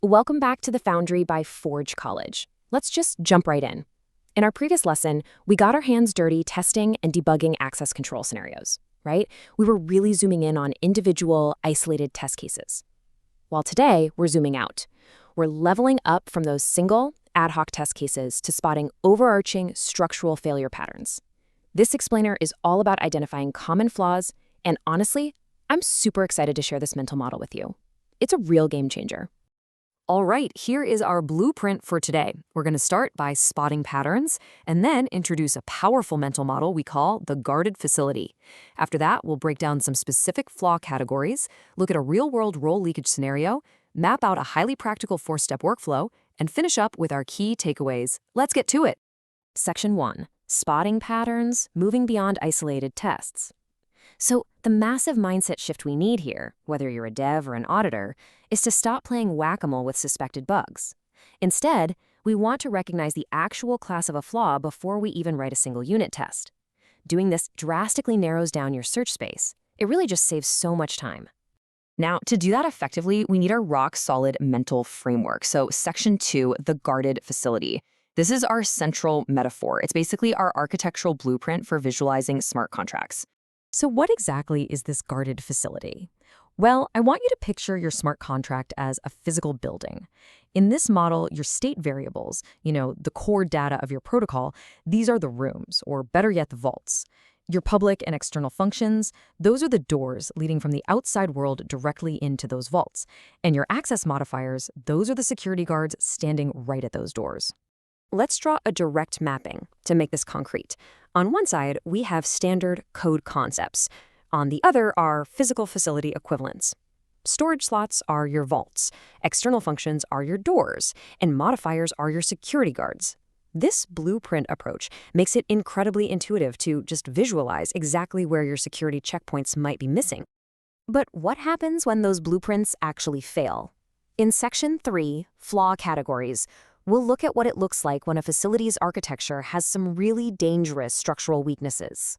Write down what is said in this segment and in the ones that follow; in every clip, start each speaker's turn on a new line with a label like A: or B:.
A: Welcome back to the Foundry by Forge College. Let's just jump right in. In our previous lesson, we got our hands dirty testing and debugging access control scenarios, right? We were really zooming in on individual, isolated test cases. While today, we're zooming out. We're leveling up from those single, ad hoc test cases to spotting overarching structural failure patterns. This explainer is all about identifying common flaws, and honestly, I'm super excited to share this mental model with you. It's a real game changer.
B: All right, here is our blueprint for today. We're going to start by spotting patterns and then introduce a powerful mental model we call the guarded facility. After that, we'll break down some specific flaw categories, look at a real-world role leakage scenario, map out a highly practical 4-step workflow, and finish up with our key takeaways. Let's get to it.
A: Section 1. Spotting patterns, moving beyond isolated tests. So the massive mindset shift we need here, whether you're a dev or an auditor, is to stop playing whack-a-mole with suspected bugs. Instead, we want to recognize the actual class of a flaw before we even write a single unit test. Doing this drastically narrows down your search space. It really just saves so much time.
B: Now, to do that effectively, we need our rock-solid mental framework. So Section 2, the guarded facility. This is our central metaphor. It's basically our architectural blueprint for visualizing smart contracts.
C: So what exactly is this guarded facility? Well, I want you to picture your smart contract as a physical building. In this model, your state variables, the core data of your protocol, these are the rooms, or better yet, the vaults. Your public and external functions, those are the doors leading from the outside world directly into those vaults. And your access modifiers, those are the security guards standing right at those doors.
A: Let's draw a direct mapping to make this concrete. On one side, we have standard code concepts. On the other are physical facility equivalents. Storage slots are your vaults, external functions are your doors, and modifiers are your security guards. This blueprint approach makes it incredibly intuitive to just visualize exactly where your security checkpoints might be missing. But what happens when those blueprints actually fail? In Section 3, Flaw Categories, we'll look at what it looks like when a facility's architecture has some really dangerous structural weaknesses.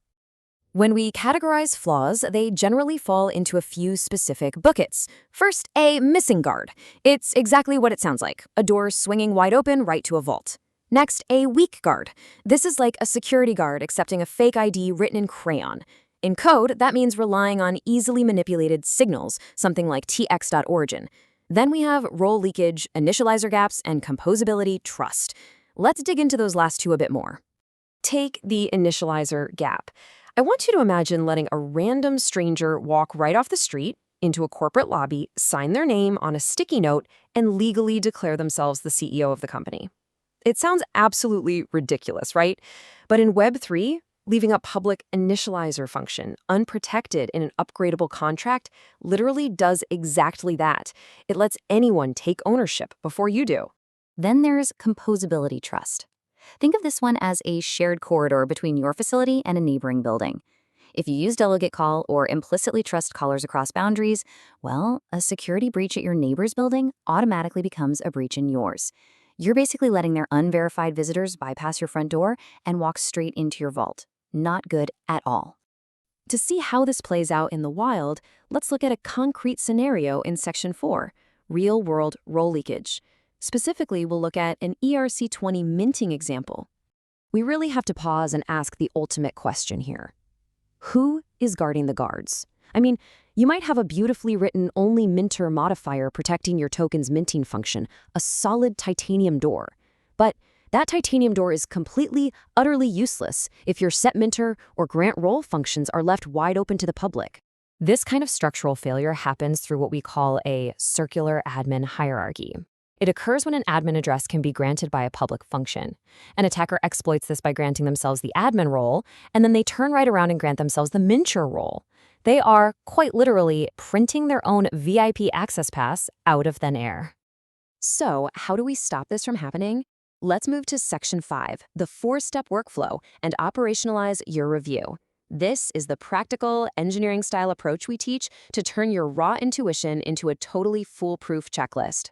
A: When we categorize flaws, they generally fall into a few specific buckets. First, a missing guard. It's exactly what it sounds like, a door swinging wide open right to a vault. Next, a weak guard. This is like a security guard accepting a fake ID written in crayon. In code, that means relying on easily manipulated signals, something like tx.origin. Then we have role leakage, initializer gaps, and composability trust. Let's dig into those last two a bit more. Take the initializer gap. I want you to imagine letting a random stranger walk right off the street into a corporate lobby, sign their name on a sticky note, and legally declare themselves the CEO of the company. It sounds absolutely ridiculous, right? But in Web3, leaving a public initializer function unprotected in an upgradable contract literally does exactly that. It lets anyone take ownership before you do.
D: Then there's composability trust. Think of this one as a shared corridor between your facility and a neighboring building. If you use delegatecall or implicitly trust callers across boundaries, well, a security breach at your neighbor's building automatically becomes a breach in yours. You're basically letting their unverified visitors bypass your front door and walk straight into your vault. Not good at all.
A: To see how this plays out in the wild, let's look at a concrete scenario in Section 4, real-world role leakage. Specifically, we'll look at an ERC20 minting example. We really have to pause and ask the ultimate question here. Who is guarding the guards? I mean, you might have a beautifully written only minter modifier protecting your token's minting function, a solid titanium door. But that titanium door is completely, utterly useless if your set minter or grant role functions are left wide open to the public. This kind of structural failure happens through what we call a circular admin hierarchy. It occurs when an admin address can be granted by a public function. An attacker exploits this by granting themselves the admin role, and then they turn right around and grant themselves the minter role. They are, quite literally, printing their own VIP access pass out of thin air. So, how do we stop this from happening? Let's move to Section 5, the 4-step workflow, and operationalize your review. This is the practical, engineering-style approach we teach to turn your raw intuition into a totally foolproof checklist.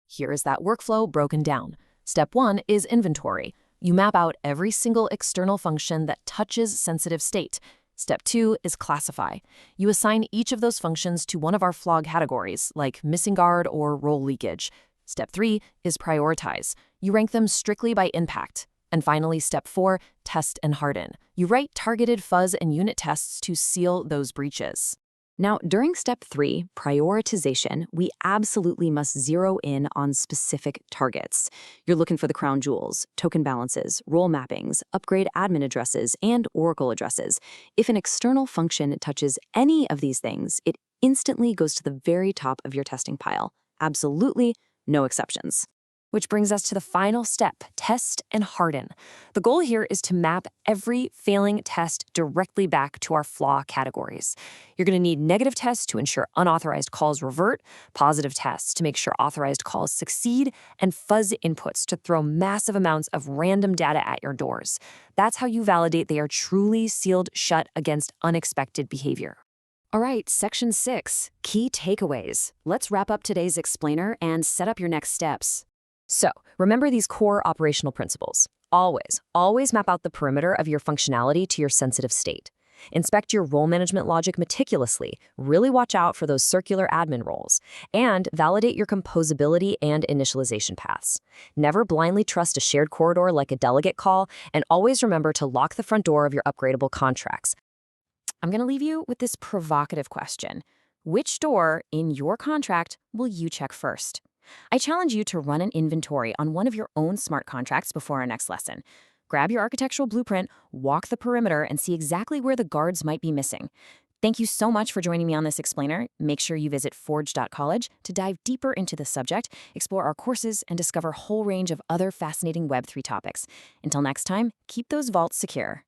A: Here is that workflow broken down. Step 1 is inventory. You map out every single external function that touches sensitive state. Step 2 is classify. You assign each of those functions to one of our flaw categories, like missing guard or role leakage.
B: Step 3 is prioritize. You rank them strictly by impact. And finally, step 4, test and harden. You write targeted fuzz and unit tests to seal those breaches.
D: Now, during step 3, prioritization, we absolutely must zero in on specific targets. You're looking for the crown jewels, token balances, role mappings, upgrade admin addresses, and Oracle addresses. If an external function touches any of these things, it instantly goes to the very top of your testing pile. Absolutely no exceptions.
B: Which brings us to the final step, test and harden. The goal here is to map every failing test directly back to our flaw categories. You're going to need negative tests to ensure unauthorized calls revert, positive tests to make sure authorized calls succeed, and fuzz inputs to throw massive amounts of random data at your doors. That's how you validate they are truly sealed shut against unexpected behavior.
A: All right, section 6, key takeaways. Let's wrap up today's explainer and set up your next steps.
B: So, remember these core operational principles. Always map out the perimeter of your functionality to your sensitive state. Inspect your role management logic meticulously, really watch out for those circular admin roles, and validate your composability and initialization paths. Never blindly trust a shared corridor like a delegate call, and always remember to lock the front door of your upgradable contracts. I'm going to leave you with this provocative question. Which door in your contract will you check first? I challenge you to run an inventory on one of your own smart contracts before our next lesson. Grab your architectural blueprint, walk the perimeter, and see exactly where the guards might be missing. Thank you so much for joining me on this explainer. Make sure you visit forge.college to dive deeper into the subject, explore our courses, and discover a whole range of other fascinating Web3 topics. Until next time, keep those vaults secure.